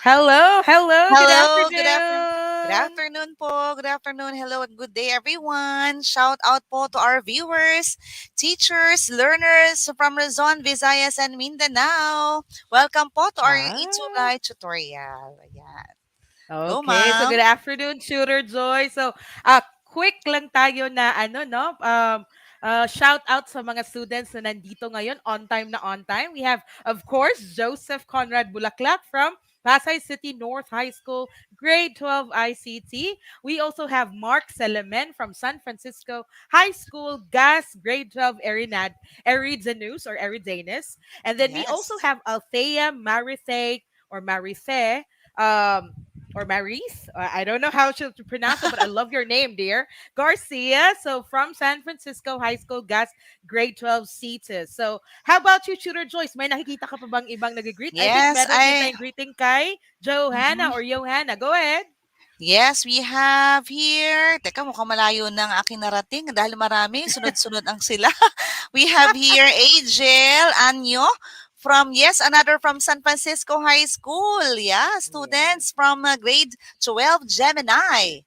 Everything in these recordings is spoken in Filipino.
Hello, hello, good Hello, good afternoon. afternoon po. Good afternoon. Hello and good day everyone. Shout out po to our viewers, teachers, learners from Luzon, Visayas and Mindanao. Welcome po to our Ah, Itulay tutorial. Ayan. Go okay, so ma'am. good afternoon, Tutor Joy. So, quick lang tayo na ano, no? Shout out sa mga students na nandito ngayon, on time. We have, of course, Joseph Conrad Bulaklak from Pasay City North High School, grade 12 ICT. We also have Mark Selemen from San Francisco High School, GAS, grade 12 Eridanus or Eridanus. And then we also Yes. have Althea Marithe or Marithe, um, or Maris. I don't know how to pronounce it, but I love your name, dear. Garcia. So from San Francisco High School, gas grade 12 CETUS. So how about you, Tutor Joyce? May nakikita ka pa bang ibang nag-greet? I think Yes, meron din tayong greeting kay Johanna Mhm. or Johanna. Go ahead. Yes, we have here. Teka, mukhang malayo ng aking narating dahil marami. Sunod-sunod ang sila. We have here Angel Anyo from, yes, another from San Francisco High School. Yeah, Yes. students from grade 12 Gemini.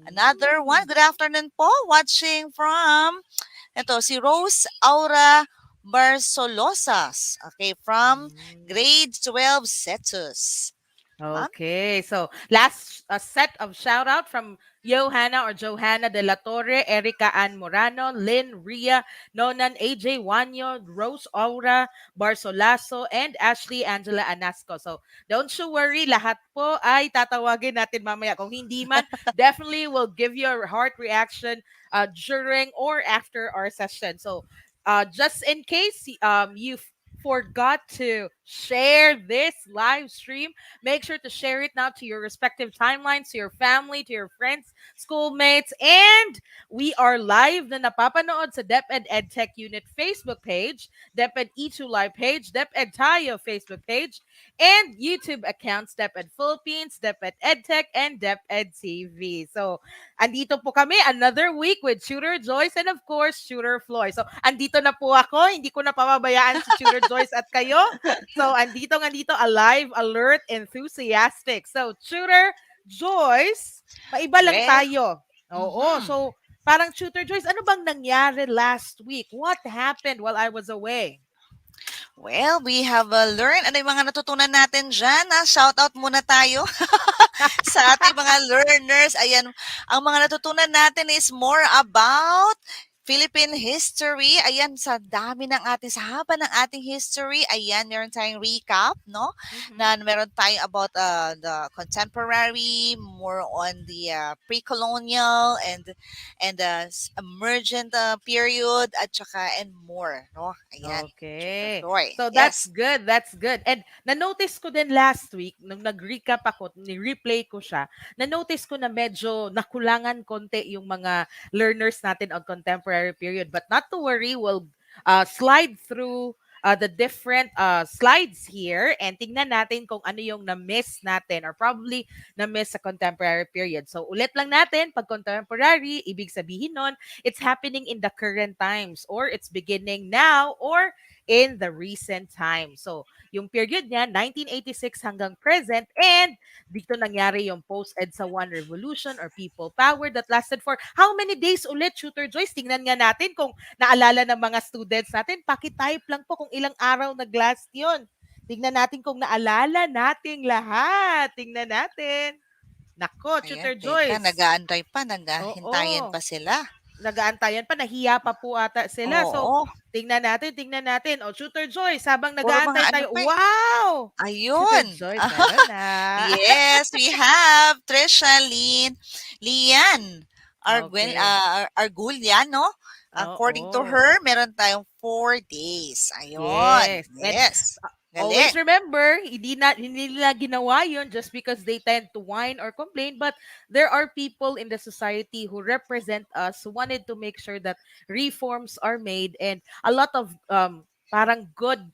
Another one, Mm. good afternoon po, watching from, ito, si Rose Aura Barsolosas. Okay, from Mm. grade 12 Cetus. Ma'am? Okay, so last set of shout out from Johanna or Johanna de la Torre, Erica Ann Morano, Lynn Ria, Nonan AJ Wanyo, Rose Aura, Barsolaso, and Ashley Angela Anasco. So don't you worry, lahat po ay tatawagin natin mamaya. Kung hindi man, definitely will give you a heart reaction during or after our session. So just in case you forgot to share this live stream, make sure to share it now to your respective timelines, to your family, to your friends, schoolmates, and we are live na napapanood sa DepEd EdTech Unit Facebook page, DepEd E2 Live page, DepEd Tayo Facebook page, and YouTube accounts DepEd Philippines, DepEd EdTech, and DepEd TV. So, andito po kami another week with Tutor Joyce and of course, Tutor Floyd. So, andito na po ako. Hindi ko na pababayaan si Tutor Joyce at kayo. So, andito alive, alert, enthusiastic. So, Tutor Joyce, paiba lang Well, tayo. Oo. mhm. So, parang Tutor Joyce, ano bang nangyari last week? What happened while I was away? Well, we have learned ano yung mga natutunan natin dyan. Shout out muna tayo sa ating mga learners. Ayan, ang mga natutunan natin is more about Philippine history. Ayan, sa dami ng ating, sa haba ng ating history, ayan, meron tayong recap, no? Mhm. Na meron tayong about the contemporary, more on the pre-colonial and emergent period, at saka and more, no? Ayan, Tutor Okay. Floy. So that's Yes. good. That's good. And na-notice ko din last week nung nag-recap ako, ni-replay ko siya, na-notice ko na medyo nakulangan konti yung mga learners natin on contemporary period. But not to worry, we'll slide through the different slides here and tingnan natin kung ano yung na-miss natin or probably na-miss sa contemporary period. So ulit lang natin, pag contemporary, ibig sabihin nun, it's happening in the current times or it's beginning now or in the recent times. So, yung period niya, 1986 hanggang present, and dito nangyari yung post-EDSA 1 revolution or people power that lasted for how many days ulit, Tutor Joyce? Tingnan nga natin kung naalala ng mga students natin. Pakitype lang po kung ilang araw nag-last yun. Tingnan natin kung naalala nating lahat. Tingnan natin. Nako, Ayan, Tutor teka, Joyce. nag-aantay pa, naghahintayan Oo. pa sila. Nag-aantayan pa, nahiya pa po ata sila. So, Oo. tingnan natin, tingnan natin. O, Shooter Joyce, habang Puro mga nag-aantay ano tayo, pa eh. wow! Shooter Ayun. Joyce, meron na. Yes, we have Trisha Lian Okay. Argulia, no? According to Oo. her, meron tayong 4 days. Ayun. Yes. And Yes. always Galing. remember, hindi nila ginawa yun just because they tend to whine or complain, but there are people in the society who represent us who wanted to make sure that reforms are made and a lot of parang good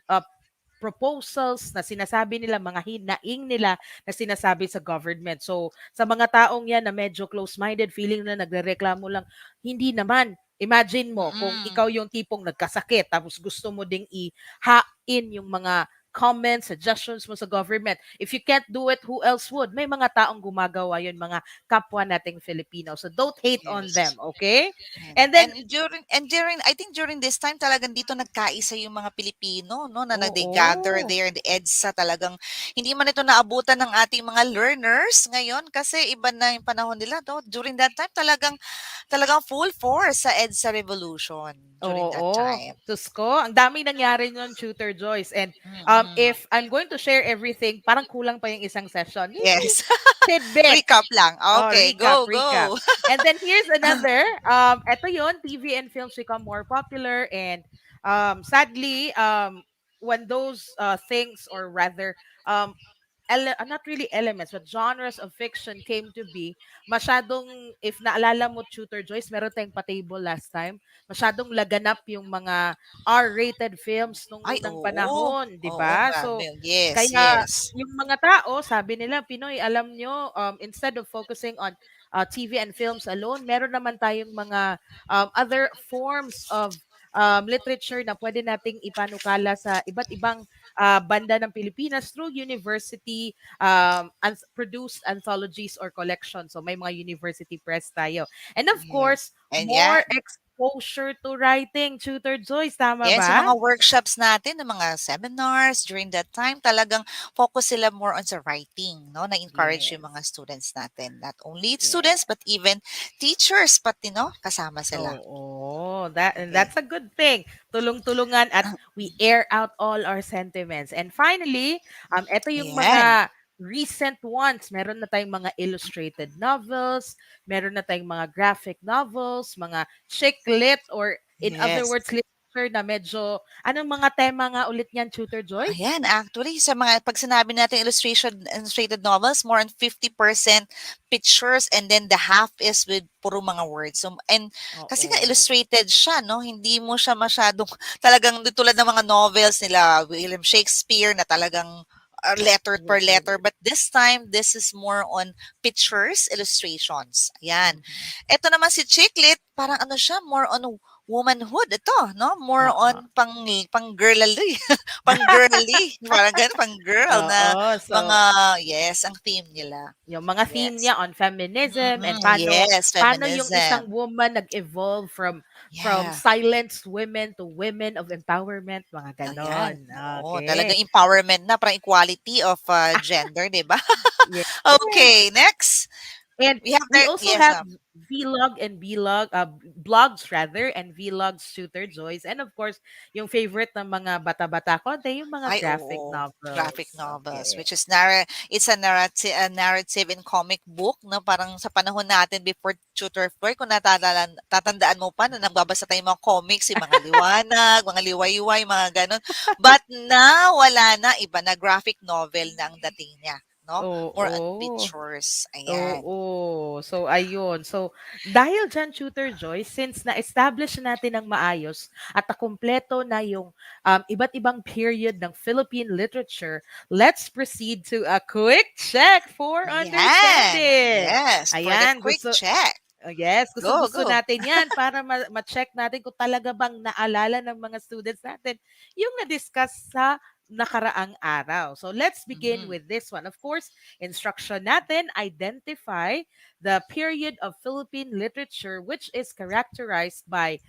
proposals na sinasabi nila, mga hinaing nila na sinasabi sa government. So, sa mga taong yan na medyo close-minded, feeling na nagrereklamo lang, hindi naman. Imagine mo kung Mm-mm. ikaw yung tipong nagkasakit tapos gusto mo ding ihain yung mga comments, suggestions mo sa government. If you can't do it, who else would? May mga taong gumagawa yun, mga kapwa nating Filipino. So don't hate on Yes. them, okay? Yan. And then, And during I think during this time talagang dito nagkaisa yung mga Pilipino, no, na they gather oo, there in the EDSA. Talagang hindi man ito naabutan ng ating mga learners ngayon kasi iba na yung panahon nila, no. During that time talagang full force sa EDSA revolution during that oo. time. Sus ko, ang daming nangyari nun, Tutor Joyce. And Mm. if I'm going to share everything, parang kulang pa yung isang session. Little Yes. Recap tidbits. lang. Oh, Okay, recap, go, recap. go. And then here's another. Ito yon, TV and films become more popular, and sadly, when those things, or rather, um, not really elements, but genres of fiction came to be, masyadong, if naalala mo, Tutor Joyce, meron tayong pa-table last time, masyadong laganap yung mga R-rated films nung Ay, unang oo. panahon, di Oo ba? nga. So, Yes, kaya yes. yung mga tao, sabi nila, Pinoy, alam nyo, instead of focusing on TV and films alone, meron naman tayong mga other forms of literature na pwede nating ipanukala sa iba't ibang banda ng Pilipinas through university produced anthologies or collections. So may mga university press tayo. And of Yes. course, And yeah, more exposure to writing. Tutor Joyce, tama yes, sa ba? mga workshops natin, ng mga seminars during that time, talagang focus sila more on sa writing, no? Na-encourage yung mga Yes. students natin. Not only students, Yeah. but even teachers, pati, no? Kasama sila. Oo, that and Okay. that's a good thing. Tulong-tulungan at we air out all our sentiments. And finally, ito yung Ayan. mga recent ones. Meron na tayong mga illustrated novels, meron na tayong mga graphic novels, mga chick lit, or in other Yes. words, literature na medyo, anong mga tema nga ulit niyan, Tutor Joyce? Ayan, actually, sa mga, pag sinabi natin illustrated novels, more than 50% pictures and then the half is with puro mga words. So, and kasi nga Oo. illustrated siya, no? Hindi mo siya masyadong, talagang tulad ng mga novels nila, William Shakespeare, na talagang letter per letter. Illustrated. But this time, this is more on pictures, illustrations. Ayan. Mhm. Ito naman si Chiclet, parang ano siya, more on womanhood. Ito, no? More Oo. on pang girly. Pang girly, parang gano'n, pang girl na Oo. mga, So, yes, ang theme nila. yung mga theme Yes. niya on feminism, and Yes, paano yung isang feminism. woman nag-evolve from Yeah, silenced women to women of empowerment, mga ayan. ganon. Oo, Okay. talagang empowerment na, parang equality of, gender, 'di ba? Yes. Okay, next. And We have we the also yes, have vlog and vlog, blogs rather, and vlogs, Shooter Joyce. And of course, yung favorite ng mga bata-bata ko, yung mga ay graphic oo, graphic novels. novels, Okay. which is it's a narrative in comic book, 'no, parang sa panahon natin before Tutor Floyd, kung tatandaan mo pa na nagbabasa tayong mga comics, yung mga liwanag, mga liwayway, mga gano'n. But now, wala na, iba na, graphic novel na ang dating niya, 'no, more on Oo. pictures, ayan. Oo. So, ayun. So, dahil dyan, Tutor Joy, since na-establish natin ng maayos at nakumpleto na yung iba't ibang period ng Philippine literature, let's proceed to a quick check for Ayan, understanding. yes, for the Ayan, quick check. yes, Go, gusto go. natin yan para ma-check natin kung talaga bang naalala ng mga students natin yung na-discuss sa nakaraang araw. So let's begin Mhm. with this one. Of course, instruction natin, identify the period of Philippine literature which is characterized by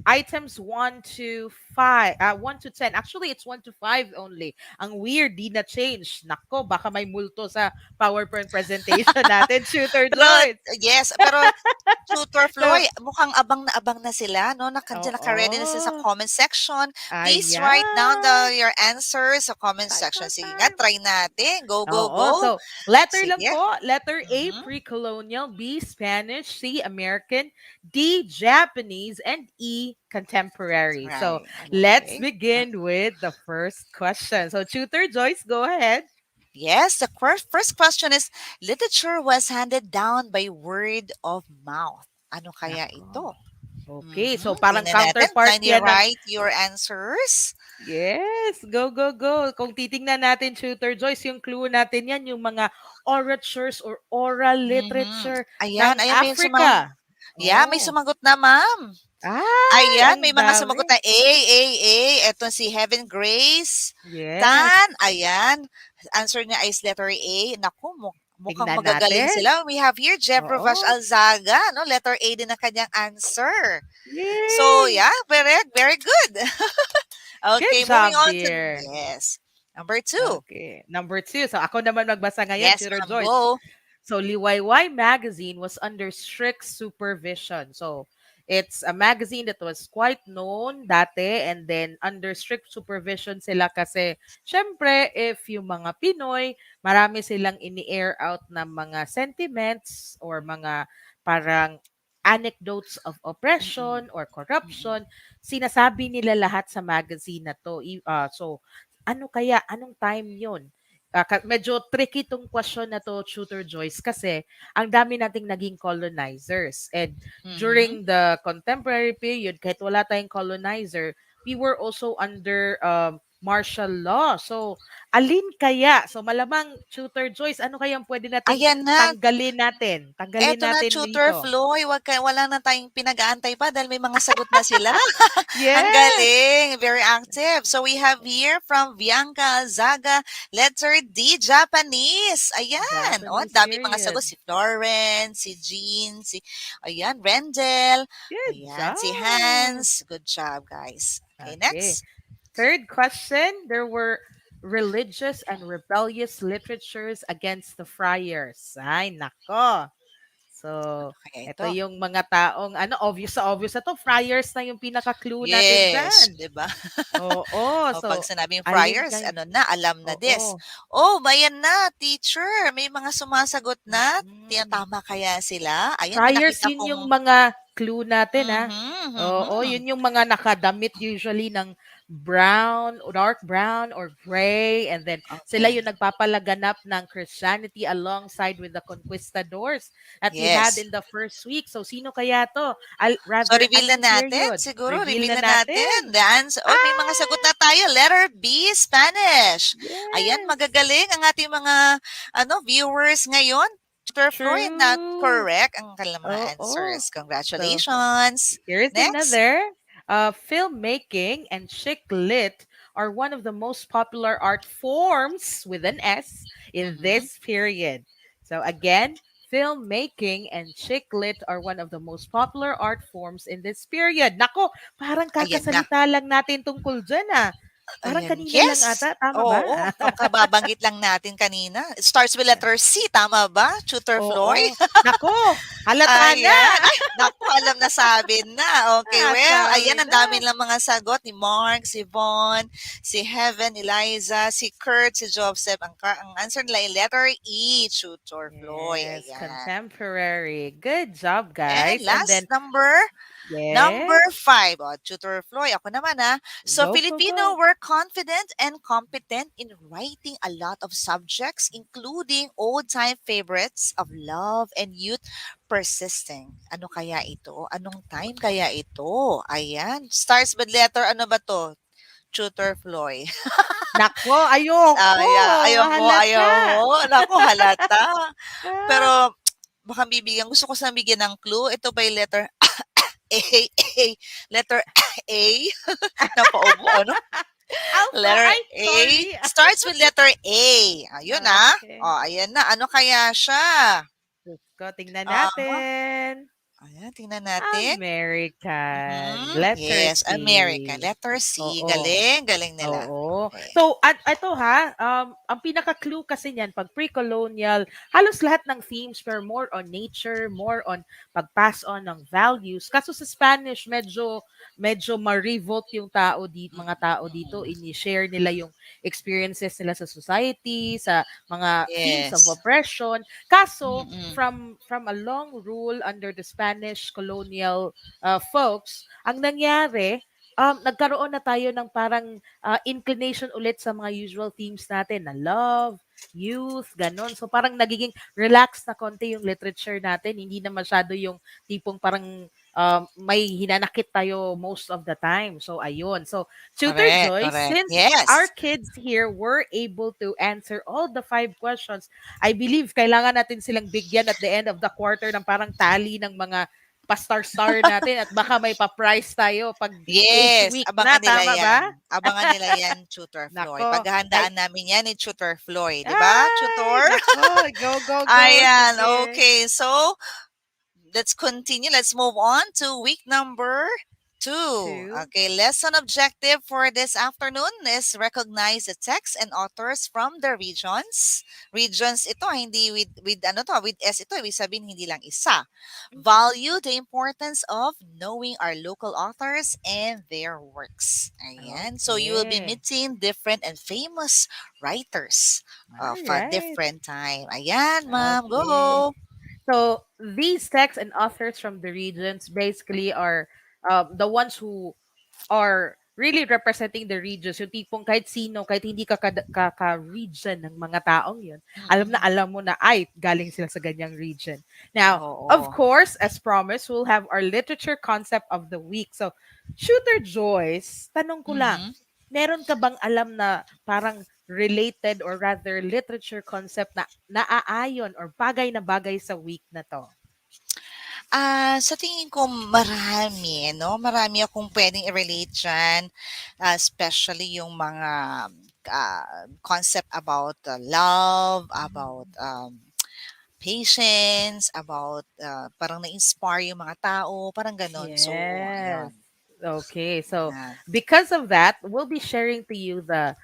items 1 to 5, 1 to 10. Actually, it's 1 to 5 only. Ang weird, di na change. Nako, baka may multo sa PowerPoint presentation natin, Shooter Pero Joyce. yes, pero Tutor So, Floy, mukhang abang na sila, 'no, naka-ready na sila sa oo. comment section. Please write down Ayan. your answers sa comment Time, section. time, Sige nga, time. try natin. Go, go, Oo. go. So, letter lang Sige. po. Letter A, Mhm. pre-colonial. B, Spanish. C, American. D, Japanese. And E, contemporary. So, Right. let's Okay. begin with the first question. So, Tutor Joyce, go ahead. Yes, the first question is, literature was handed down by word of mouth. Ano kaya Nako. ito? Okay. So, parang Tingnan natin. counterpart Kindly yan ng write your answers. yes, go, go, go. Kung titingnan natin, Tutor Joyce, yung clue natin yan, yung mga oratures or oral Mhm. literature Ayan, ng ayan, may Africa. yeah, may Oh. sumagot na, ma'am. Ay, Ayan, ang may mga dami. sumagot na A. Eto si Heaven Grace. Tan, Yes. ayan. Answer niya is letter A. Naku, mukhang Tingnan magagaling natin. sila. We have here Jeffrey Vash Oo. Alzaga, no? Letter A din ang kanyang answer. So, Yay! yeah, very, very good. Good Okay, moving job, on to, dear. yes. Number two. Okay. Number two. So, ako naman magbasa ngayon, Yes, Tutor ma'am, Joyce. go. So Liwayway magazine was under strict supervision. So it's a magazine that was quite known dati and then under strict supervision sila kasi syempre if yung mga Pinoy, marami silang ini-air out na mga sentiments or mga parang anecdotes of Mm-mm. oppression or Mm-mm. corruption, sinasabi nila lahat sa magazine na to. So ano kaya, anong time yun? Medyo tricky tong question na to, Tutor Joyce, kasi ang dami nating naging colonizers. And Mm-hmm. during the contemporary period, kahit wala tayong colonizer, we were also under martial law. So, alin kaya? So, malamang, Tutor Joyce, ano kayang pwede nating Ayan na, tanggalin natin? Tanggalin eto na natin tutor dito. Floy, wala na tayong pinag-aantay pa dahil may mga sagot na sila. Ang Yes! galing, very active. So we have here from Bianca Zaga, letter D, Japanese. Ayan, oh, ang Japanese dami mga period. sagot. Si Florence, si Jean, ayan, Rendell. Good Ayan, si job! Hans. Good job, guys. Okay, Okay. next. Third question, there were religious and rebellious literatures against the friars. Ay, nako. So, Ano kaya ito ito? yung mga taong, obvious na to, friars na yung pinaka-clue natin Yes, dyan. 'di ba? Oo, O pag so, sinabing alin fryers, kay, ano na, alam na this. oo. Oh, ayan na, teacher. May mga sumasagot na. Mm. Tiyatama kaya sila? Ayan, may Friars, nakita yun yung kong mga clue natin, ha? mhm, Oo, mhm. yun yung mga nakadamit usually ng brown, dark brown or gray, and then sila Okay. yung nagpapalaganap ng Christianity alongside with the conquistadors that we had Yes. in the first week. So, sino kaya to? So, Rather, reveal na anong natin. period? Siguro, Reveal reveal na na natin. natin. The answer. Oh, may mga sagot Ah! na tayo. Letter B, Spanish. Ayan, Yes! magagaling ang ating mga viewers ngayon. Tutor Floyd, na True! correct ang kanilang mga Oo. answers. So, Congratulations. here's Next. another. Filmmaking and chick lit are one of the most popular art forms with an S in Mhm. this period. So again, filmmaking and chick lit are one of the most popular art forms in this period. Nako, parang Ayan na. kakasalita lang natin tungkol dyan ah. Parang Ayan, kanina lang yes. ata, tama ba? Oo, kababanggit lang natin kanina. It starts with letter C, tama ba, Tutor Floy? Oo. Nako, halata na. Ayan. Ay, naku, alam na sabi na. Okay, well, ayan, Sabi ang na. dami lang mga sagot ni Mark, si Von, si Heaven, Eliza, si Kurt, si Joseph. Ang answer nila ay letter E, Tutor Floy. Yes, Ayan. contemporary. Good job, And guys. And last then, number, number yes, 5. O, Tutor Floy, ako naman ha. So, go, go, Filipino go. were confident and competent in writing a lot of subjects, including old-time favorites of love and youth persisting. Ano kaya ito? Anong time kaya ito? Ayan. Starts with letter, ano ba to? Tutor Floy. Nako, ayoko. Ayaw Mahalata. mo. Naku, halata. Ah, Pero, baka gusto ko sa bigyan ng clue. Ito ba yung letter A, A, letter A, napaubo, ano? also, Letter ay, A, sorry. starts with letter A. Ayun ah. Okay. Oh, ayan na. Ano kaya siya? Diyos ko, tingnan Ah, natin. ayan, tingnan natin. American. Mhm. Letter Yes, C. America. Letter C. Oo. Galing, galing nila. Oo. Okay. So, at ito ha, ang pinaka-clue kasi niyan, pag pre-colonial, halos lahat ng themes pero more on nature, more on pag-pass on ng values. Kaso sa Spanish, medyo ma-revolt yung mga tao dito. Mm-mm. Ini-share nila yung experiences nila sa society, sa mga themes of Yes. oppression. Kaso, Mm-mm. from a long rule under the Spanish colonial folks, ang nangyari, nagkaroon na tayo ng parang inclination ulit sa mga usual themes natin na love, youth, ganon. So parang nagiging relaxed na konti yung literature natin. Hindi na masyado yung tipong parang may hinanakit tayo most of the time. So ayun. So Tutor Correct, Joy, correct. since our Yes. kids here were able to answer all the 5 questions, I believe kailangan natin silang bigyan at the end of the quarter ng parang tally ng mga pa-star-star natin at baka may pa-prize tayo pag age Yes, week na, abangan nila tama 'yan. ba? Abangan nila 'yan, Tutor Floyd. Nako, Paghahandaan namin 'yan ni Tutor Floyd, 'di ba, ay, Tutor? nako, go, go, go, Ayan, sige. okay. So, let's continue. Let's move on to week number 2. 2. Okay, lesson objective for this afternoon is recognize the text and authors from the regions. Regions ito, hindi with ano to, with S ito, ibig sabihin hindi lang isa. Value the importance of knowing our local authors and their works. Ayan. So you will be Okay. meeting different and famous writers of All a right. different time. Ayan, ma'am, Okay. go. So these texts and authors from the regions basically are the ones who are really representing the regions. Yung tipong kahit sino, kahit hindi ka-region ng mga taong yun, alam na Mm. alam mo na, ay, galing sila sa ganyang region. Now, of Oo. course, as promised, we'll have our literature concept of the week. So, Shooter Joyce, tanong ko lang, Mhm. meron ka bang alam na parang related or rather literature concept na naaayon or bagay na bagay sa week na to? Sa tingin ko marami 'no, marami akong puwedeng i-relate diyan, especially yung mga, concept about, love, about, patience, about, parang na-inspire yung mga tao, parang gano'n. So, Yes. ayun, Okay. So, yan. because of that, we'll be sharing to you the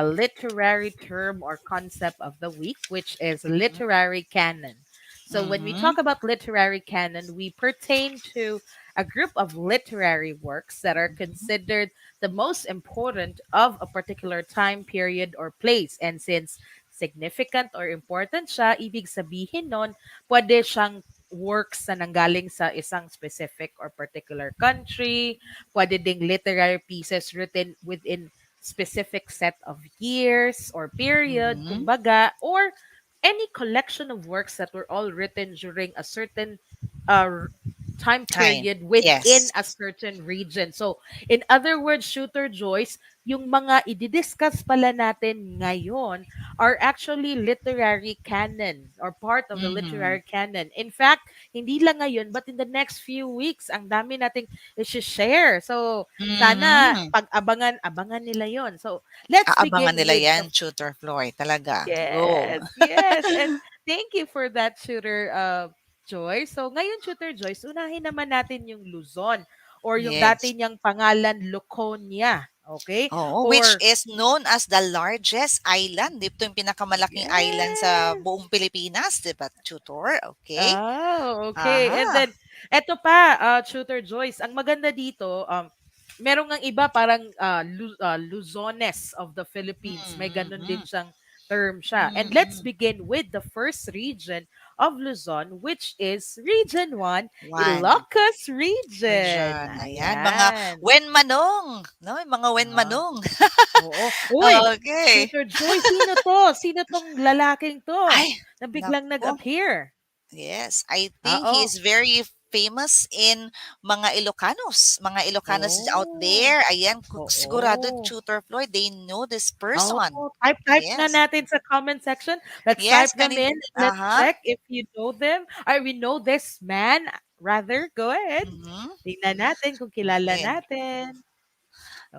literary term or concept of the week, which is Mhm, literary canon. So, when we mhm, talk about literary canon, we pertain to a group of literary works that are mhm, considered the most important of a particular time period or place. And since significant or important siya, ibig sabihin nun, pwede siyang works na nanggaling sa isang specific or particular country, pwede ding literary pieces written within specific set of years or period, mhm. kumbaga, or any collection of works that were all written during a certain uh, time Time. period within Yes. a certain region. So, in other words, Shooter Joyce, yung mga i-discuss pala natin ngayon are actually literary canon or part of the Mhm, literary canon. In fact, hindi lang ngayon but in the next few weeks, ang dami nating i-share. So, sana mhm. pag-abangan nila yon. So, let's Aabangan begin nila with yan, the Tutor Floyd, talaga. Go. yes, yes. And thank you for that, Shooter Joyce. So, ngayon, Shooter Joyce, unahin naman natin yung Luzon or yung dati Yes. niyang pangalan, Loconia. Okay? Oo, which Or, is known as the largest island. Ito yung pinakamalaking island sa yes. buong Pilipinas, 'di ba, Tutor? Okay. Oh, okay. And Aha. then, eto pa, Tutor Joyce, ang maganda dito, meron ngang iba parang Luzones of the Philippines. May ganun din Mm, siyang term siya. And mm, let's mm. begin with the first region of Luzon, which is Region 1, One. Ilocos Region. Diyan, ayan, mga Ayan. wenmanong, 'no, yung mga Ah, wenmanong. oo. Uy, Okay. Shooter Joyce, sino to? Sino tong lalaking to Ay, na biglang naku. nag-appear? Yes, I think he Oo. is very famous in mga Ilocanos. Mga Ilocanos is out Oh. there. Ayan, sigurado Oo. Tutor Floyd, they know this Oh, person. type nga Yes. natin sa comment section. Let's Yes, type them in and let's aha. check if you know them or we know this man. Rather, go ahead. Mhm. Tingnan natin kung kilala Okay. natin.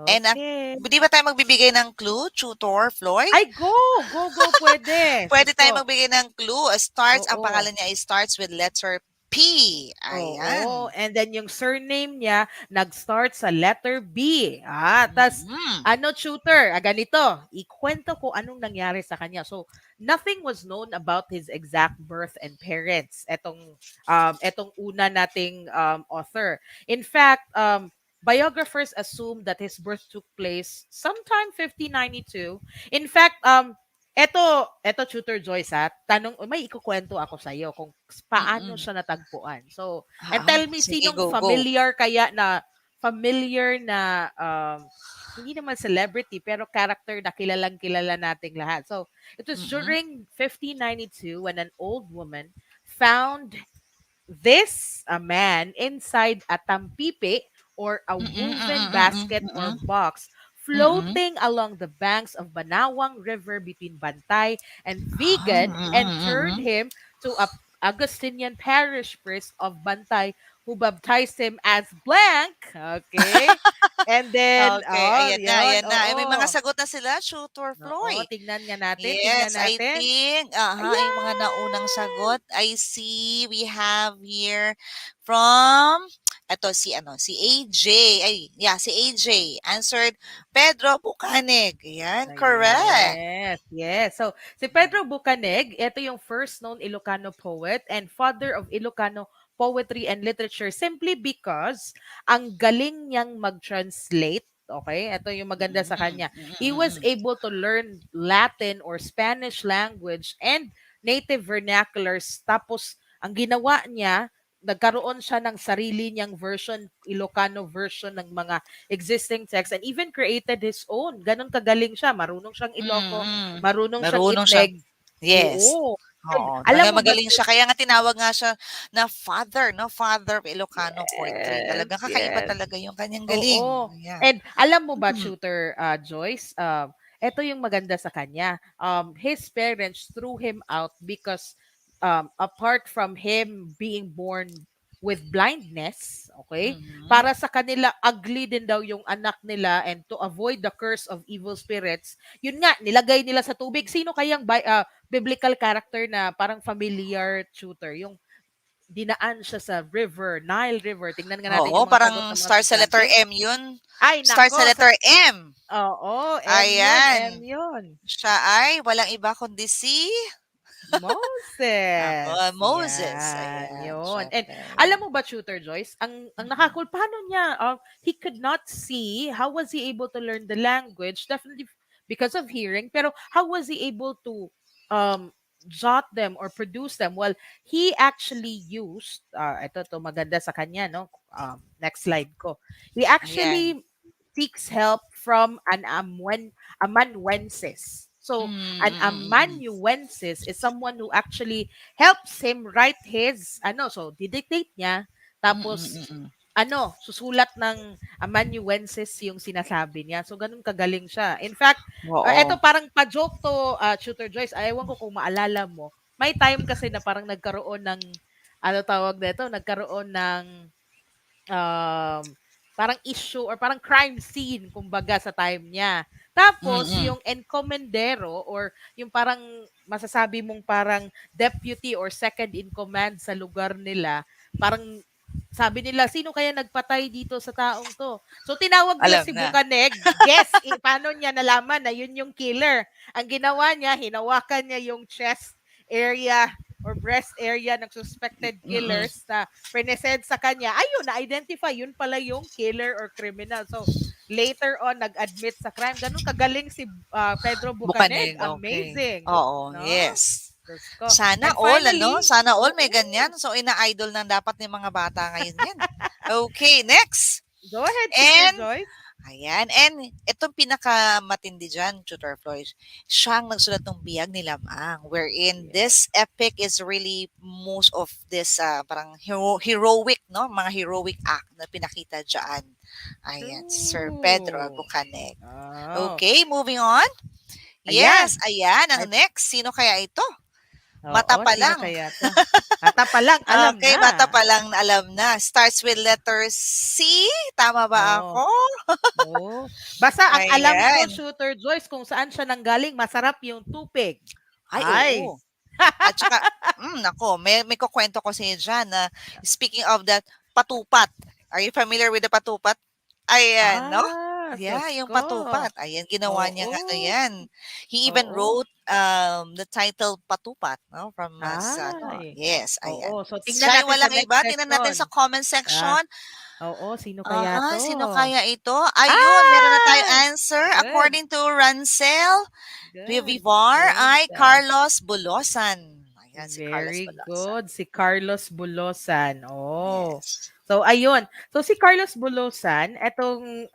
And Okay. 'di ba tayo magbibigay ng clue, Tutor Floyd? Ay, go! Go, go, pwede. Pwede tayo So, magbigay ng clue. Ang oo. pangalan niya ay starts with letter P. Oo, Ayan. and then yung surname niya nag-start sa letter B. Tas Mhm. ano tutor, ganito, ikwento ko anong nangyari sa kanya. So, nothing was known about his exact birth and parents. Etong una nating author. In fact, biographers assume that his birth took place sometime 1592. In fact, eto Tutor Joyce ha, may ikukuwento ako sa iyo kung paano Mm. siya natagpuan. So, and Oo, tell me sige, sinong go, go. familiar na hindi naman celebrity pero character na kilalang kilala nating lahat. So, it was Mm. during 1592 when an old woman found this a man inside a tampipe or a Mm, woven mm, basket or mm. box Mm. floating along the banks of Banawang River between Bantay and Ah, Vigan and turned mm. him to a Augustinian parish priest of Bantay who baptized him as blank. Okay. And then, Okay, ayan na, yun, ayan na. Ay, may mga oo. sagot na sila, Tutor Oo, Floy. tingnan nga natin, tingnan Yes, I natin. think, yung mga naunang Ayan! sagot, I see we have here from, eto si ano, si AJ. Ay, yeah, si AJ answered Pedro Bucanig. Ayan, correct. Yes, yes. So, si Pedro Bucaneg, ito yung first known Ilocano poet and father of Ilocano poetry and literature simply because ang galing niyang mag-translate. Okay, ito yung maganda sa Mm, kanya. mm, He mm, was mm. able to learn Latin or Spanish language and native vernaculars. Tapos, ang ginawa niya, nagkaroon siya ng sarili niyang version, Ilocano version ng mga existing text and even created his own. Ganon kagaling siya. Marunong siyang Iloco, Mm. marunong siyang Marunong siya. Itneg. Yes. Oo. And Oo, alam talagang mo ba, magaling siya. Kaya nga tinawag nga siya na father, no? Father of Ilocano poetry. yes, Talagang kakaiba yes. talaga yung kanyang galing. Oo. Yeah. And alam mo ba, Mm. Shooter Joyce, eto yung maganda sa kanya. His parents threw him out because apart from him being born with blindness, okay? Mhm. Para sa kanila, ugly din daw yung anak nila and to avoid the curse of evil spirits, yun nga, nilagay nila sa tubig. Sino kayang biblical character na parang familiar, Shooter? Yung dinaan siya sa river, Nile River. Tingnan nga natin Oo, yung mga sagot parang ng mga start sa letter estudyante. M yun. Ay, Start nako. sa letter M. Oo, M yun, Ayan. M yun. Siya ay walang iba kundi si ako, Moses. Moses. Yan, Ayan, yun. And syempre. alam mo ba, Tutor Joyce, ang Mm. nakakul, paano niya, he could not see, how was he able to learn the language? Definitely because of hearing, pero how was he able to um, jot them or produce them? Well, he actually used, ito to maganda sa kanya, no? Next slide ko. He Ayan. actually seeks help from an amanuensis. Mm, So, an mm, mm, mm. amanuensis is someone who actually helps him write his, so, didictate niya, Mm, mm, tapos, mm, mm. susulat ng amanuensis yung sinasabi niya. So, ganun kagaling siya. In fact, eto Oo. parang pa-joke to, Tutor Joyce, ewan ko kung maalala mo, may time kasi na parang nagkaroon ng, tawag nito, nagkaroon ng um, parang issue or parang crime scene kumbaga sa time niya. Mm, Tapos mm. yung encomendero or yung parang masasabi mong parang deputy or second in command sa lugar nila, parang sabi nila, sino kaya nagpatay dito sa taong to? So tinawag nila Alam si na. Bukaneg. Guess, paano niya nalaman na yun yung killer? Ang ginawa niya, hinawakan niya yung chest area or breast area ng suspected Mm. killers na present sa kanya, ayun, na-identify, yun pala yung killer or criminal. So, later on, nag-admit sa crime. Ganun kagaling si Pedro Bucaneg. Bukanig, okay. Amazing. Oo, No? yes. Diyos ko. Sana And all ano, finally, sana all may oo. ganyan. So ina-idol ng dapat ng mga bata ngayon 'yan. Okay, next. Go ahead, Shooter And Joyce. ayan, and itong pinakamatindi diyan, Tutor Floyd, siyang nagsulat ng Biyag ni Lamang, wherein Yes. this epic is really most of this parang heroic, no? Mga heroic act na pinakita diyan. Ayan, Sir Pedro True. Albucanek. Oh. Okay, moving on. Yes, Ayan. ayan, ang Ay, next. Sino kaya ito? oo, Mata pa sino lang. kaya to? Mata pa lang, alam Okay, na. mata pa lang alam na. Starts with letter C. Tama ba Oh. ako? Oh. Basta ang alam ko, Ayan. Shooter Joyce, kung saan siya nanggaling, masarap yung tupig. Ay, Ay. oo. At saka, nako, may kukwento ko sa inyo dyan na speaking of that, patupat. Are you familiar with the patupat? Ayan, no? Diyos Yeah, yung ko. patupat. Ayan, ginawa niya Oo. ano yan. He even Oo. wrote the title Patupat, no? From sa, ano, Ay. yes, ayan. Oo. So, tingnan Siya yung natin sa walang next iba. Tingnan natin sa question. comment Ah, section. oo. Sino kaya to? Sino kaya ito? Ayun, meron na tayong Ah! answer. Good. According to Rancel Good. Revivar Good. ay Carlos Bulosan. Ayan, si Carlos Very Bulosan. good. Si Carlos Bulosan. Oh. Yes. So, ayun. So, si Carlos Bulosan, etong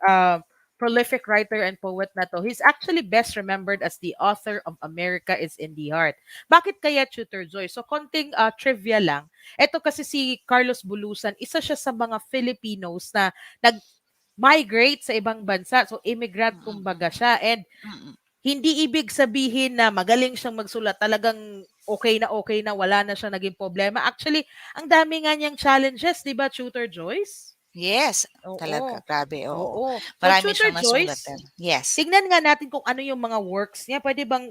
prolific writer and poet na to, he's actually best remembered as the author of America is in the Heart. Bakit kaya Tutor Joy? So, konting trivia lang. Ito kasi si Carlos Bulosan, isa siya sa mga Filipinos na nag-migrate sa ibang bansa. So, immigrant Mm, kumbaga siya. And mm. hindi ibig sabihin na magaling siyang magsulat, talagang okay na, wala na siyang naging problema. Actually, ang dami nga niyang challenges, 'di ba, Tutor Joyce? Yes, talaga, Oo. grabe, oo. Oo. So, Marami Tutor siyang nasulat Joyce, din. Yes. tignan nga natin kung ano yung mga works niya. Pwede bang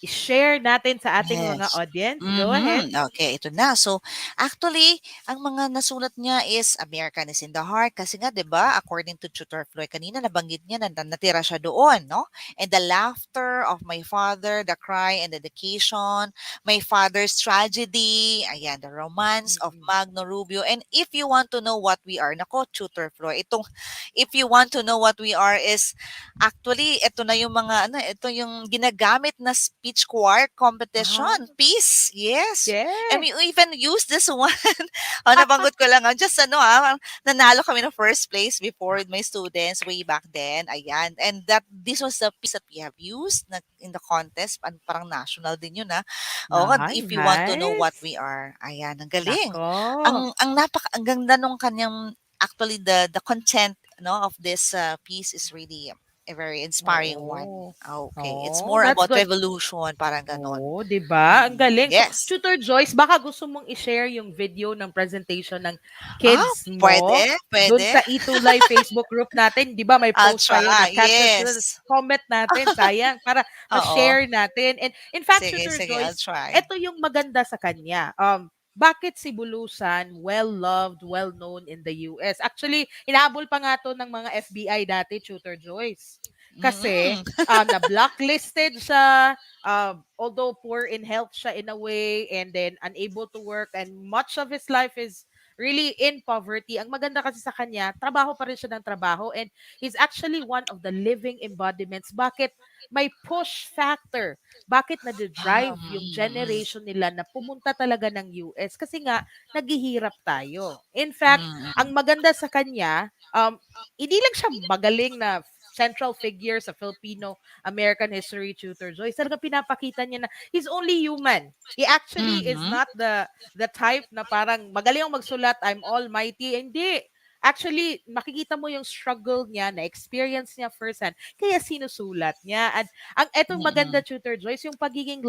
i-share natin sa ating mga Yes. audience? Go ahead. Mhm. Okay, ito na. So, actually, ang mga nasulat niya is American is in the Heart kasi nga 'di ba, according to Tutor Floyd kanina nabanggit niya na natira siya doon, no? And the laughter of my father, the cry and dedication, my father's tragedy, ayan, the romance of Mm-mm. Magno Rubio. And if you want to know what we are, nako, Tutor Floyd, itong if you want to know what we are is actually, ito na yung mga ano, ito yung ginagamit na speech choir Ah, competition. Peace. Yes. And yeah. we even use this one. Nabanggit ko lang. Just nanalo kami ng first place before with my students way back then. Ayan. And this was the piece that we have used in the contest. Parang national din yun, ha. Oh, if you want to know what Nice. we are. Ayan. Ang galing. Nako. Ang ganda nung kanyang, actually, the content, no, of this piece is really a very inspiring one. Oo. Okay, it's Oh, more that's about good. revolution, parang ganon. Oh, 'di ba? Ang galing. So, Yes. Tutor Joyce, baka gusto mong i-share yung video ng presentation ng Ah, kids mo pwede, doon pwede. sa Itulay Facebook group natin. 'Di ba may I'll post tayo na try. caption sila, Yes. comment natin, sayang para Oo. ma-share natin. And in fact, Sige, Tutor sige, I'll Joyce, try. ito yung maganda sa kanya. Bakit si Bulusan well-loved, well-known in the US? Actually, inaabol pa nga to ng mga FBI dati, Tutor Joyce. Kasi Mm-mm. na-blacklisted siya, although poor in health siya in a way, and then unable to work, and much of his life is really in poverty. Ang maganda kasi sa kanya, trabaho pa rin siya ng trabaho, and he's actually one of the living embodiments. Bakit may push factor? Bakit na-drive yung generation nila na pumunta talaga ng US? Kasi nga, naghihirap tayo. In fact, ang Mm-mm. maganda sa kanya, hindi lang siya magaling na central figure sa Filipino American history, Tutor Joyce. Talaga pinapakita niya na he's only human. He actually is Mhm. not the type na parang magaling akong magsulat, I'm almighty. Hindi. Actually, makikita mo yung struggle niya, na experience niya firsthand, kaya sinusulat niya. At ang etong maganda, Mm. Tutor Joyce, yung pagiging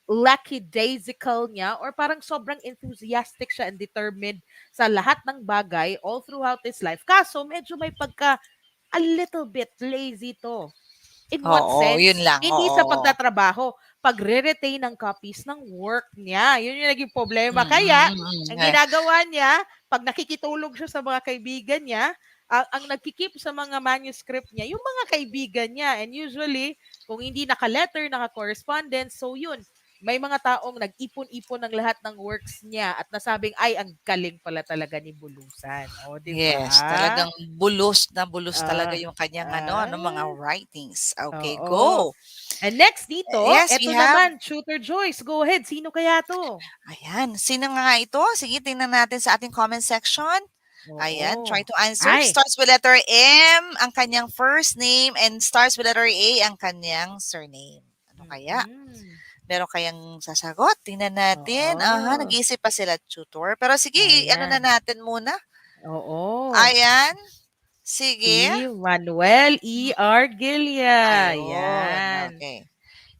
lackadaisical niya, or parang sobrang enthusiastic siya and determined sa lahat ng bagay all throughout his life. Kaso, medyo may pagka a little bit lazy 'to. In what Oo, yun sense? lang, Hindi sa oo. pagtatrabaho, pagre-retain ng copies ng work niya. Yun yung naging problema. Kaya, ang Eh, ginagawa niya, 'pag nakikitulog siya sa mga kaibigan niya, ang nagki sa mga manuscript niya, yung mga kaibigan niya. And usually, kung hindi naka-letter, naka-correspondence, so yun, may mga taong nag-ipon-ipon ng lahat ng works niya at nasabing, ay, ang galing pala talaga ni Bulusan. O, 'di yes, ba? talagang bulos na bulos talaga Ah, yung kanyang ah, mga writings. Okay, oo. go. And next dito, Yes, we eto have. naman, Shooter Joyce. Go ahead. Sino kaya 'to? Ayan, sino nga ito? Sige, tingnan natin sa ating comment section. Ayan, try Oo. to answer. Ay. Starts with letter M, ang kanyang first name, and starts with letter A, ang kanyang surname. Ano kaya? Mm. Meron kayang sasagot? Tingnan natin. Aha, Oo. nag-iisip pa sila, tutor. Pero sige, ano na Ayan. natin muna. Oo. Ayan, sige. Si Manuel E. Argilla. Ayun, Yan. okay.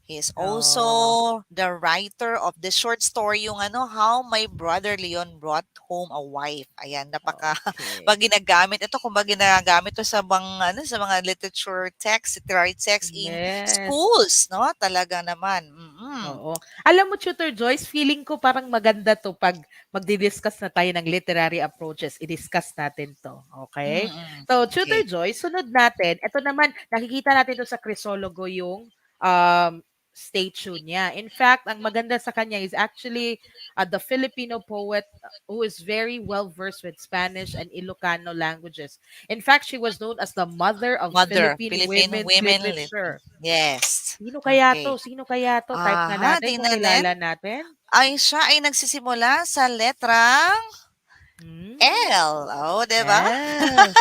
He is Oh, also the writer of the short story, yung How My Brother Leon Brought Home a Wife. Ayan, pag okay. ginagamit ito, kung ginagamit ito sa sa mga literature text, literary text in Yes. schools, no? Talaga naman. Mm-mm. Oo. Alam mo, Tutor Joyce, feeling ko parang maganda 'to 'pag magdi-discuss na tayo ng literary approaches, i-discuss natin 'to, okay? Mm-mm. So, Okay. Tutor Joyce, sunod natin, eto naman, nakikita natin 'to sa Crisologo yung, statue niya. In fact, ang maganda sa kanya is actually, the Filipino poet, who is very well-versed with Spanish and Ilocano languages. In fact, she was known as the mother of Mother, Philippine Filipino women's women literature. Yes. Sino kaya 'to? Okay. Sino kaya 'to? Type nga Aha, natin kung tingnan natin. kilala natin. Siya ay nagsisimula sa letrang Hmm, L. Oh, 'di ba? L.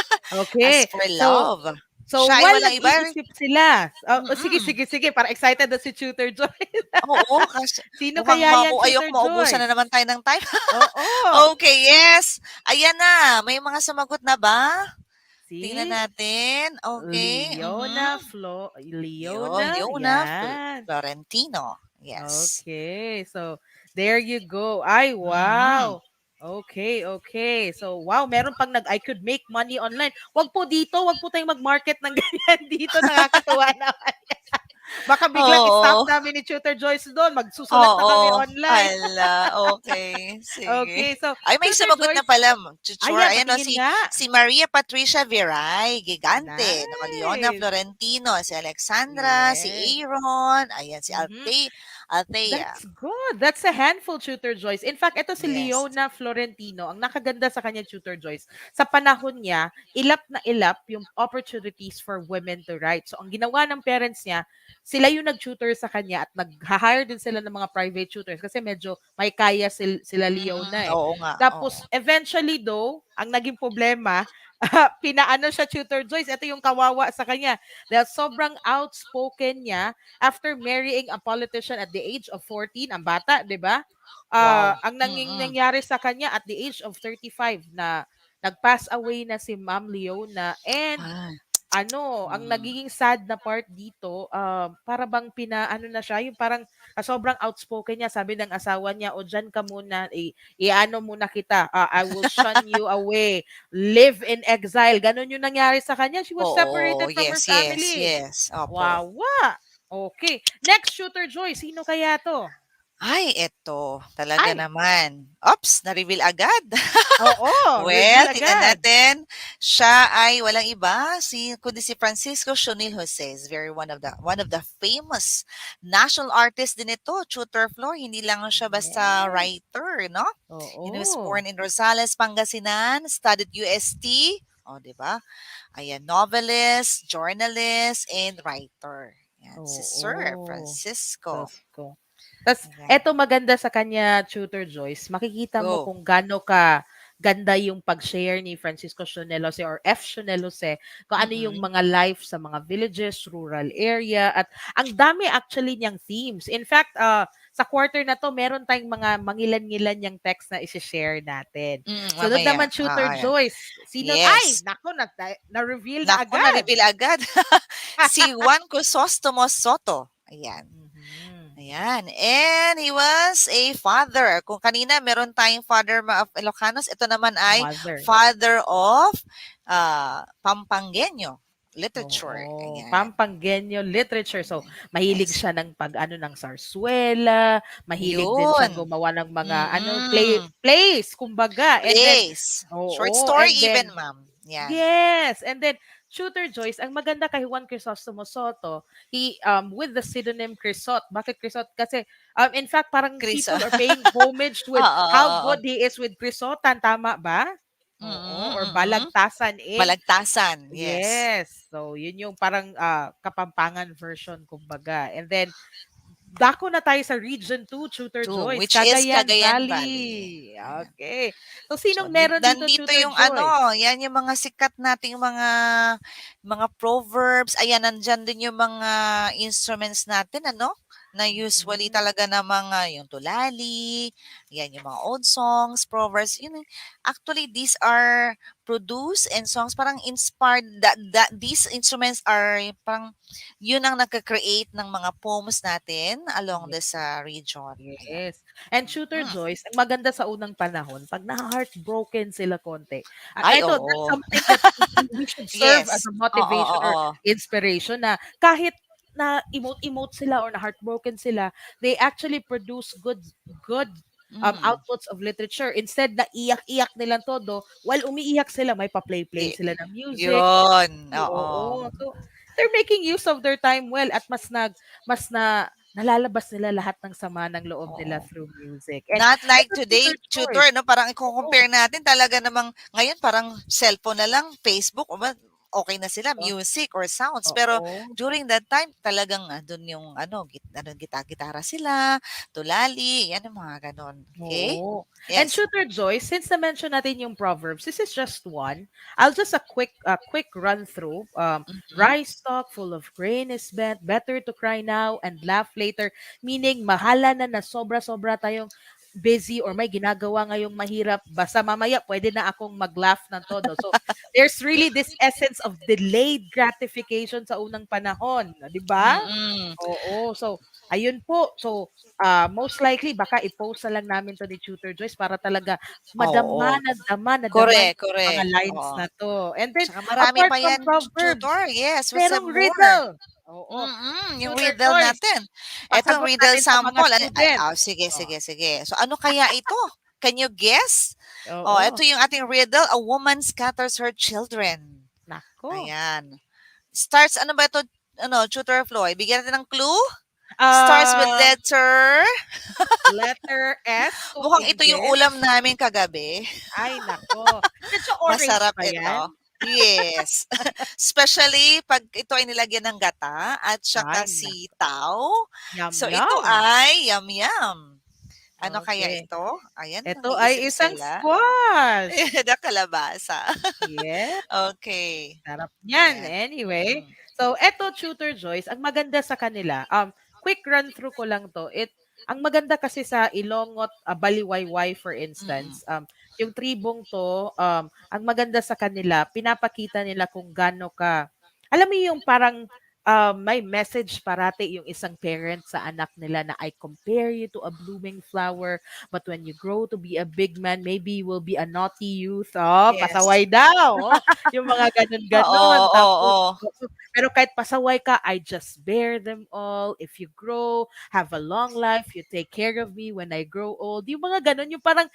As Okay. for So love. so Siya ay while walang iba. nag-iisip sila, sige, Mm. sige, sige, parang excited na si Tutor Joy. Oo, kasi Sino mukhang kaya yan, ayoko Tutor maubusan na Joyce? naman tayo ng time. Oo. Okay, yes. Ayan na, may mga sumagot na ba? Tingnan see? natin. Okay. Leona Yun, Leona, Leona yan. Florentino. Yes. Okay, so there you go. Ay, Mhm. wow. Okay, okay. So, wow, meron pang I could make money online. Wag po dito, wag po tayong mag-market ng ganyan dito. Nakakatuwa naman. Baka biglang stop Oo. namin ni Tutor Joyce doon. Magsusulat na kami Oo. online. Hala, okay. Sige. Okay, so Ay, may Tutor sumagot na Joyce, pala, Chuchur. ayan, Ayan o, patingin nga. si Maria Patricia Viray, Gigante. Naka Leona Nice. Florentino, si Alexandra, si Yes. Aaron, ayan, si Mhm. Althea. That's good. That's a handful, Tutor Joyce. In fact, ito si Yes. Leona Florentino, ang nakaganda sa kanya, Tutor Joyce, sa panahon niya, ilap na ilap yung opportunities for women to write. So, ang ginawa ng parents niya, sila yung nag-tutor sa kanya at nag-hire din sila ng mga private tutors kasi medyo may kaya sila Mm, Leona eh. oo nga, oo. Tapos, eventually though, ang naging problema, pinaano siya, Tutor Joyce, ito yung kawawa sa kanya. Dahil sobrang outspoken niya, after marrying a politician at the age of 14, ang bata, 'di ba? Wow. Ang Mm-mm. nangyari sa kanya at the age of 35 na nag-pass away na si Ma'am Leona and Ay. ang Mm. nagiging sad na part dito, para bang pinaano na siya, yung parang sobrang outspoken niya. Sabi ng asawa niya, "O diyan ka muna, iano muna kita. I will shun you away. Live in exile." Ganun yung nangyari sa kanya. She was Oo. separated from her Yes, yes, family. yes. Opo. Wawa. Okay. Next shooter, Joy. Sino kaya to? Ay, eto, talaga Ay, naman. Oops, na-reveal agad. oo. Well, Reveal tingnan agad. natin. Siya ay walang iba kundi si Francisco Shonil Jose. Is very one of the famous national artists din ito, tutor floor. Hindi lang siya basta Yes. writer, no? He was Oo. born in Rosales, Pangasinan, studied UST. O, di ba? Ayan, novelist, journalist, and writer. Yan, si Sir Oo. Francisco. Diyos ko. Tas Ayan, eto maganda sa kanya, Tutor Joyce, makikita mo go. kung gaano ka ganda yung pag-share ni Francisco Shonelose or F. Shonelose, kung ano yung Mm. mga life sa mga villages, rural area, at ang dami actually niyang themes. In fact, sa quarter na to, meron tayong mga mangilan-ngilan niyang text na isi-share natin. Sunod Mamaya. naman, Tutor Ayan. Joyce. Sino? Ay, Yes. nako, na-reveal na Naku, agad. na-reveal agad. Si Juan Crisostomo Soto. Ayan. Mhm. Ayan. And he was a father. Kung kanina meron tayong father of Ilocanos, ito naman ay Mother. father of Pampangueño literature. Oo, Ayan. Pampanggenyo literature. So, Ayan. mahilig Yes. siya ng pag-ano ng sarsuela, mahilig din siyang Yun. gumawa ng mga Mm. plays kumbaga. And then Place. Short oo, story and even, then ma'am. Yan. yes, and then Shooter Joyce, ang maganda kay Juan Crisostomo Soto, he with the pseudonym Crisot. Bakit Crisot? Kasi in fact parang Chris. people are paying homage with Oo, how oo, oo. good he is with Crisotan, tama ba? Oo, or Mm. Balagtasan in Balagtasan, yes. yes. So, yun yung parang Kapampangan version kumbaga. And then dako na tayo sa Region 2, Tutor 2, Joyce, which is Cagayan Cagayan Valley. Valley. Ayan. Okay. So, So, sinong meron dito, nandito Tutor yung Joyce? yan yung mga sikat nating mga proverbs. Ayan, nandyan din yung mga instruments natin, ano? Na usually Mhm. talaga na mga yung tulali, yan yung mga old songs, proverbs. Actually, these are produced and songs parang inspired that these instruments are parang yun ang nagka-create ng mga poems natin along this region. Ayan. Yes. And Shooter Mm. Joyce, ang maganda sa unang panahon, 'pag na-heartbroken sila konti. Ay, Eto, that's oo. something that we should serve as Yes. a Oo, motivation or oo. inspiration na kahit na emote-emote sila or na heartbroken sila, they actually produce good Mm. outputs of literature. Instead na iyak-iyak nilang todo, while umiiyak sila, may pa-play-play Di sila ng music. yun, oo. Oo. So, they're making use of their time well at mas na nalalabas nila lahat ng sama ng loob nila Oo. through music. And Not like eto today, Tutor tutor, Joyce, 'no, parang oo, iko-compare natin talaga namang ngayon parang cellphone na lang, Facebook, okey na sila, oh, music or sounds. Pero oo, during that time talagang andun yung gitara sila, tulali, yan yung mga gano'n, okay. oo. And Yes. Tutor Joyce, since na-mention natin yung Proverbs, this is just one. I'll just a quick run through. Mhm. Rice stalk full of grain is better to cry now and laugh later. Meaning, mahala na sobra-sobra tayong busy or may ginagawa ngayong mahirap, basta mamaya pwede na akong mag-laugh ng todo. So, there's really this essence of delayed gratification sa unang panahon, 'di ba? Mm. Oo. So, ayun po. So, most likely baka i-post na lang namin 'to ni Tutor Joyce para talaga Oo. madama na dama Correct, niyo yung mga correct. lines Oo. na 'to. And then, Tsaka marami apart pa from yan, proverbs, tutor. Yes, what's up merong more? riddle. Oo. Yung Tutor riddle Joyce, natin. Etong pasagot riddle natin sa mga sample. student. Sige, Oh, sige, sige. So, ano kaya ito? Can you guess? Oh, ito oo. yung ating riddle. A woman scatters her children. Nako. Ayan. Starts, ano ba ito? Ano, Tutor Floyd? Bigyan natin ng clue? Starts with Um, letter. letter S kung Mukhang ito yung ulam English. namin kagabi. Ay, nako. Medyo orange Masarap ba ito. yan? Yes. Especially pag ito ay nilagyan ng gata at saka Ay, nako. sitaw. Yum, So ito yum. ay yum yum. Ano kaya Okay. ito? Ayan, Ito ay nag-iisip isang sila. squash. Ayan, na kalabasa. Yes. Okay. Sarap niyan. Ayan. Anyway, Mm. so eto Tutor Joyce, ang maganda sa kanila, quick run through ko lang 'to. Ang maganda kasi sa Ilongot, Baliwayway for Mm. instance, yung tribong 'to, ang maganda sa kanila, pinapakita nila kung gaano ka alam mo yung parang, may message parati yung isang parent sa anak nila na, "I compare you to a blooming flower, but when you grow to be a big man, maybe you will be a naughty youth." Oh, Yes. pasaway daw. Oh. Yung mga gano'n-gano'n. Oo, Tapos oo. pero kahit pasaway ka, I just bear them all. If you grow, have a long life, you take care of me when I grow old. Yung mga gano'n, yung parang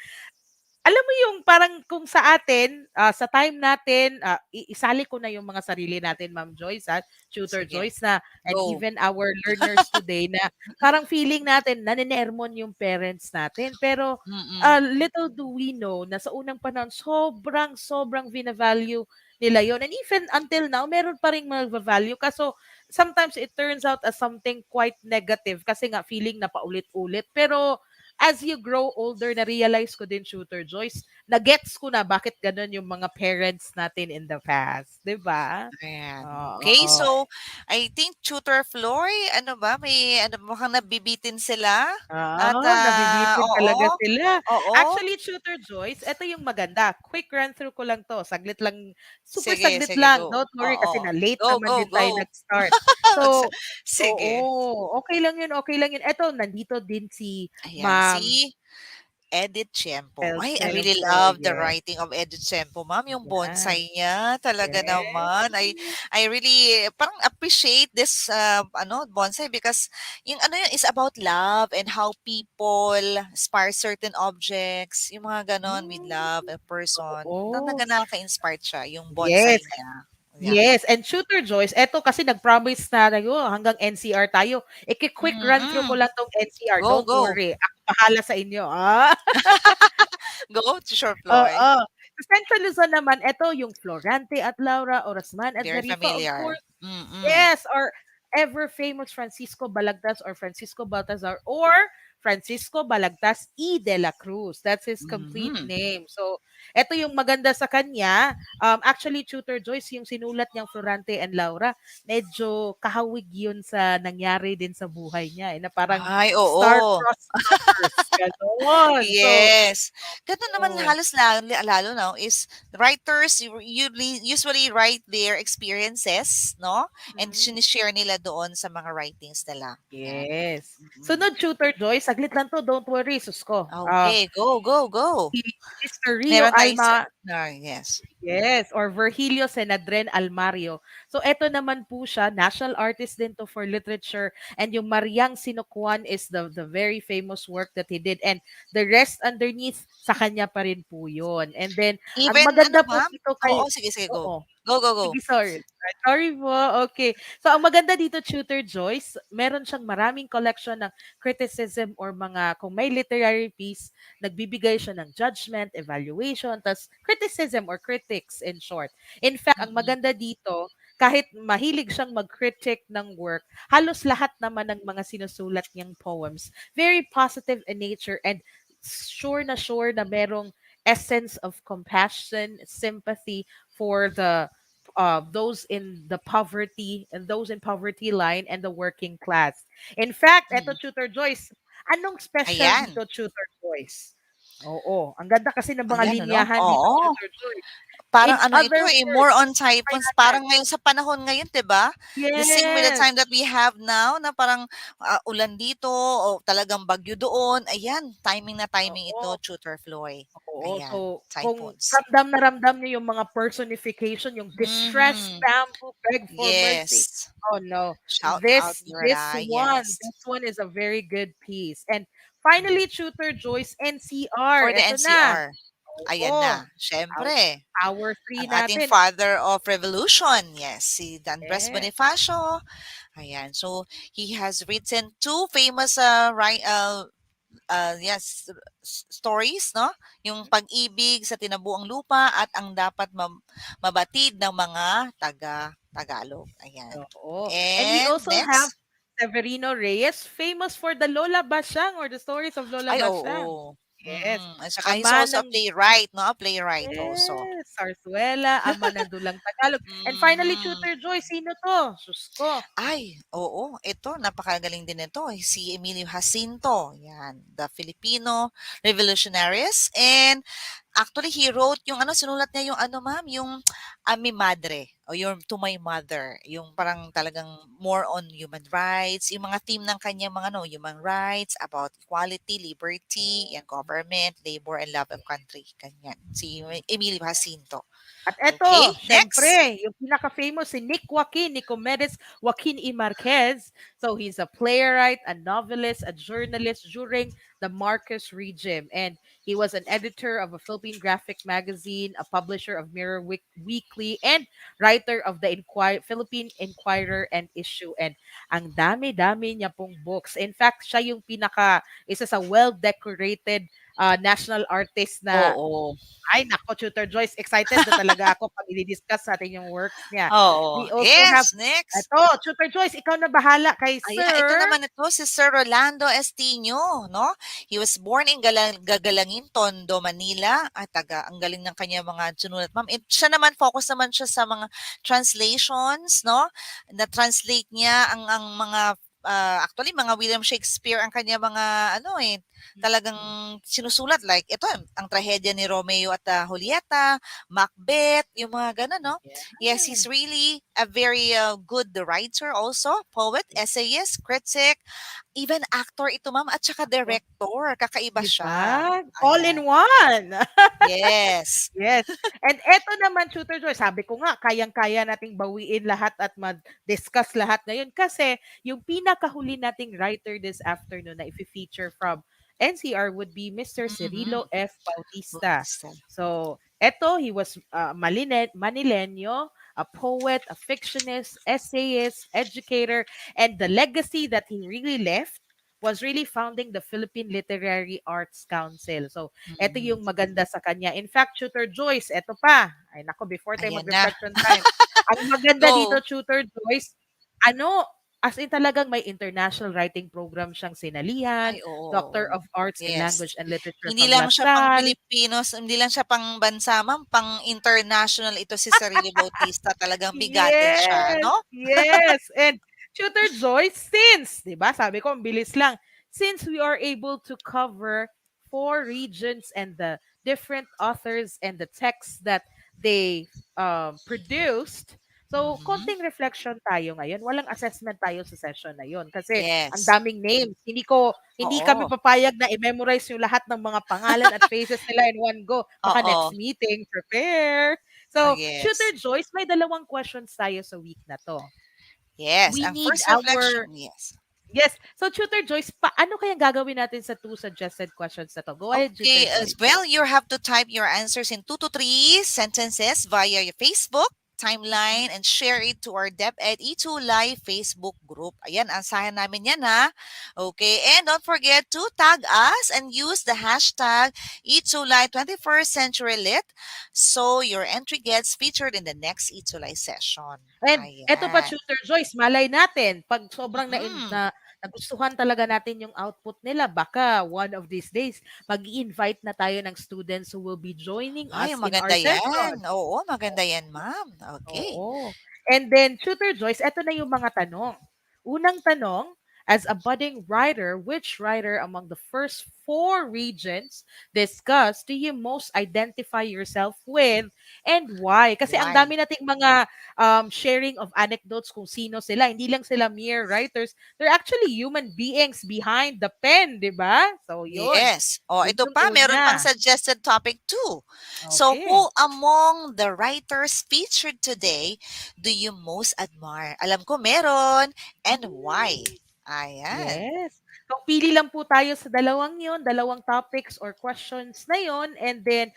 alam mo yung parang kung sa atin, sa time natin, isali ko na yung mga sarili natin, Ma'am Joyce, Tutor Sige. Joyce na and Go. even our learners today na parang feeling natin naninermon yung parents natin. Pero Mm. little do we know na sa unang panahon, sobrang vina-value nila yon. And even until now, meron pa rin magva-value. Kaso sometimes it turns out as something quite negative kasi nga feeling na paulit-ulit. Pero as you grow older, na-realize ko din, Shooter Joyce, na-gets ko na bakit ganun yung mga parents natin in the past. 'Di ba? Ayan. Okay, Oo. so I think Tutor Floy, ano ba, may ano, mukhang nabibitin sila. At Nabibitin talaga oo, sila. oo. Actually, Shooter Joyce, eto yung maganda. Quick run through ko lang 'to. Saglit lang, super Sige, saglit sige, lang. go. Don't worry kasi Oo. na-late Go, naman go, din tayo go. nag-start. So, oo, Sige. okey lang yun, okey lang yun. Eto, nandito din si Ayan, Ma'am si Edith Tiempo. El Ay, I really Tiempo, love the yes. writing of Edith Tiempo, ma'am. Yung Yan, bonsai niya, talaga naman. yes. I really parang appreciate this ano bonsai because yung ano yun is about love and how people aspire certain objects, yung mga ganon with Hmm, love a person. oo. Talaga nakaka-inspired siya yung bonsai Yes, niya. Yeah. yes. And Shooter Joyce, eto kasi nag-promise na tayo hanggang NCR tayo. Quick run through ko Mm. lang 'tong NCR, Go, don't go. worry, ako bahala sa inyo, Go to Shore Floy. Oo. Sa Central Luzon naman, eto yung Florante at Laura, Orasman at Very Zarifa, of familiar. course. Mm-mm. Yes, or ever famous Francisco Balagtas or Francisco Baltazar or Francisco Balagtas E. de la Cruz. That's his complete Mhm. name. So, eto yung maganda sa kanya. Actually, Tutor Joyce, yung sinulat niyang Florante and Laura, medyo kahawig yun sa nangyari din sa buhay niya. Na parang Ay, oo. star-crossed lovers. Ganon. So, Yes. Gano'n naman oh, halos lalo 'no, is writers usually write their experiences 'no, and mhm. shine nila doon sa mga writings nila, 'yan. Yes. Mm. Sunod, Tutor Joy, saglit lang 'to, don't worry, sus ko. Okay, go, go, go. Si Mr. Rio Meron tayong Alma, yes. yes, or Virgilio Senadren Almario. So eto naman po siya, national artist din to for literature, and yung Mariang Sinukuan is the very famous work that he did, and the rest underneath sa kanya pa rin po 'yon. And then ang Even ano maganda po ma'am dito kay oo, sige, sige, go. oo. Go, go, go. Sige, sorry. Sorry po, okay. So, ang maganda dito, Tutor Joyce, meron siyang maraming collection ng criticism or mga, kung may literary piece, nagbibigay siya ng judgment, evaluation, tas criticism or critics in short. In fact, ang Mm. maganda dito, kahit mahilig siyang mag-critic ng work, halos lahat naman ng mga sinusulat niyang poems, very positive in nature and sure na merong essence of compassion, sympathy for the those in the poverty and those in poverty line and the working class. In fact, eto Mm. Tutor Joyce, anong special Ayan. dito Tutor? Joyce. Oo, ang ganda kasi ng mga Ayan ano, linyahan dito, oo. Tutor Joyce. Parang In ano ito, other eh, more words, on typhoons. ingatan. Parang ngayon sa panahon ngayon, 'di ba? The same with the Yes. time that we have now na parang, ulan dito o talagang bagyo doon. Ayan, timing na timing ito, Oo. Tutor Floy. Oo, Ayan, so kung typhoons. ramdam na ramdam niyo yung mga personification, yung distress, Mhm. bamboo, beg for mercy. Yes. Oh no, Shout out, yes. this one is a very good piece. And Mhm. finally, Tutor Joyce, NCR. For the Eto na. NCR, ayan Oo. na, Out- siyempre. Power Ang 3 ating natin. father of revolution, yes, si Andres Eh, Bonifacio. Ayan, so he has written two famous yes, stories, no? Yung pag-ibig sa tinabuang lupa at ang dapat mabatid ng mga Tagalog. Ayan. oo. And we And also have next, Severino Reyes, famous for the Lola Basyang or the stories of Lola ay Basyang. oo. Yes. At saka he's Ama also a ng playwright, no? A playwright also. Yes, Sarsuela, ama ng dulang Tagalog. And finally, Mhm. Tutor Joy, sino to? Sus ko. Ay, oo, ito napakagaling din nito, si Emilio Jacinto, 'yan, the Filipino revolutionaries and actually he wrote yung ano sinulat niya yung ano ma'am, yung Mi Madre o yung To My Mother, yung parang talagang more on human rights, yung mga theme ng kanya mga ano, human rights, about equality, liberty, and government, labor and love of country, ganyan. Si Emilio Jacinto. At Okay, eto, next. syempre, yung pinaka-famous si Nick Joaquin, Nicomedes Joaquin E. Marquez. So he's a playwright, a novelist, a journalist during the Marcos regime. And he was an editor of a Philippine graphic magazine, a publisher of Mirror Weekly, and writer of the Philippine Inquirer and Issue. And ang dami-dami niya pong books. In fact, siya yung isa sa well-decorated national artist na Oo. ay naku, Tutor Joyce, excited na talaga ako 'pag i-discuss natin yung works niya. Oo. We also have Yes, next. eto, Tutor Joyce, ikaw na bahala kay Ayan, ito Sir. naman ito si Sir Rolando Estino, no? He was born in Gagalangin, Tondo, Manila. At ang galing ng kanya mga sinulat, ma'am. Siya naman, focus naman siya sa mga translations, no? Na-translate niya ang mga, actually, mga William Shakespeare ang kanya mga, ano eh, talagang Mm, sinusulat. Like, ito, ang trahedya ni Romeo at Julieta, Macbeth, yung mga ganun, no? yeah, Yes, he's really a very good writer also, poet, essayist, critic, even actor ito ma'am at saka naku, director. Kakaiba 'di siya. ba? All in Ayan. one. Yes. Yes. And eto naman, Tutor Joy, sabi ko nga, kayang-kaya nating bawiin lahat at mag-discuss lahat ngayon kasi yung pinakahuli nating writer this afternoon na i-feature from NCR would be Mr. Mhm. Cirilo F. Bautista. Bautista. So, he was Manileño, a poet, a fictionist, essayist, educator, and the legacy that he really left was really founding the Philippine Literary Arts Council. So, eto Mhm. yung maganda sa kanya. In fact, Tutor Joyce, eto pa. Ay nako, before tayo Ayan na. mag-reflection time. Ang maganda dito, Go. Tutor Joyce, ano, as in talagang may international writing program siyang sinalihan, Ay, oo, Doctor oo. of Arts in Yes. Language and Literature Hindi from lang siya pang LaSalle. Pilipinos, hindi lang siya pang bansa ma'am, pang international ito si Cirilo Bautista. Talagang bigatin siya, Yes, no? yes. And Tutor Joy, since, 'di ba? Sabi ko, ang bilis lang. Since we are able to cover four regions and the different authors and the texts that they produced, so Mhm. konting reflection tayo ngayon. Walang assessment tayo sa session na 'yon kasi ang Yes. daming names. Hindi kami Oo. papayag na i-memorize yung lahat ng mga pangalan at faces nila in one go. Baka next Oo. meeting, prepare. Oh, So, Shooter yes. Joyce, may dalawang questions tayo sa week na to. Yes, We ang need first our reflection, yes. Yes. So, Tutor Joyce, paano kayang gagawin natin sa two suggested questions na to? Go ahead, Tutor Okay, as Joyce. well, you have to type your answers in 2 to 3 sentences via your Facebook timeline and share it to our DepEd E2 Live Facebook group. Ayan, asahan namin yan ha. Okay, and don't forget to tag us and use the hashtag E2 Live 21st Century Lit so your entry gets featured in the next E2 Live session. And eto pa, Ayan. Tutor Joyce, malay natin, pag sobrang Mm-mm. nagustuhan talaga natin yung output nila, baka one of these days, mag-invite na tayo ng students who will be joining Ay, us in our maganda yan. session. Oo, maganda yan, ma'am. Okay. Oo. And then, Tutor Joyce, eto na yung mga tanong. Unang tanong, as a budding writer, which writer among the first 4 regions discuss do you most identify yourself with and why? Kasi ang Why? dami nating mga sharing of anecdotes kung sino sila. Hindi lang sila mere writers. They're actually human beings behind the pen, di ba? So, yun. Yes. Oh, ito pa, Unang meron pang una. suggested topic too. So, Okay. who among the writers featured today do you most admire? Alam ko meron. And why? Mm, Ayan. yes. So, pili lang po tayo sa dalawang yun, dalawang topics or questions na yun, and then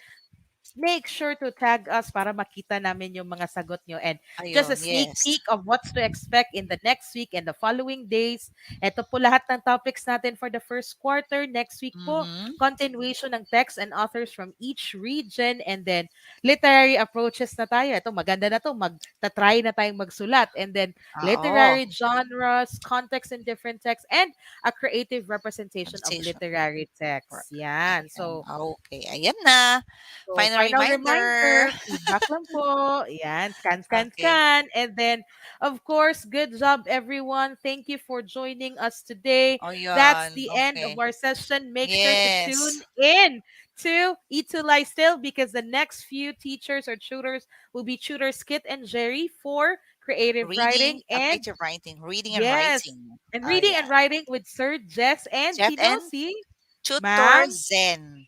make sure to tag us para makita namin yung mga sagot nyo. And just a Ayun, sneak yes. peek of what's to expect in the next week and the following days. Ito po lahat ng topics natin for the first quarter. Next week po, Mhm. continuation ng texts and authors from each region. And then, literary approaches na tayo. Ito, maganda na to. Magta-try na tayong magsulat. And then, Oo. literary genres, context in different texts, and a creative representation of Conversation. literary texts. Yan. Ayan. So, Okay. Ayan na. So, Final final reminder. reminder, feedback lang po. Yan, scan, scan, Okay. scan. And then, of course, good job, everyone. Thank you for joining us today. O That's yun. the end of Okay. our session. Make sure to tune Yes. in to Eat to Lie Still because the next few teachers or tutors will be tutors Kit and Jerry for creative Reading, writing and creative writing. Reading and yes, writing. and reading and Ayan. writing with Sir Jess and Jet Sino and si Tutor Ma'am Zen.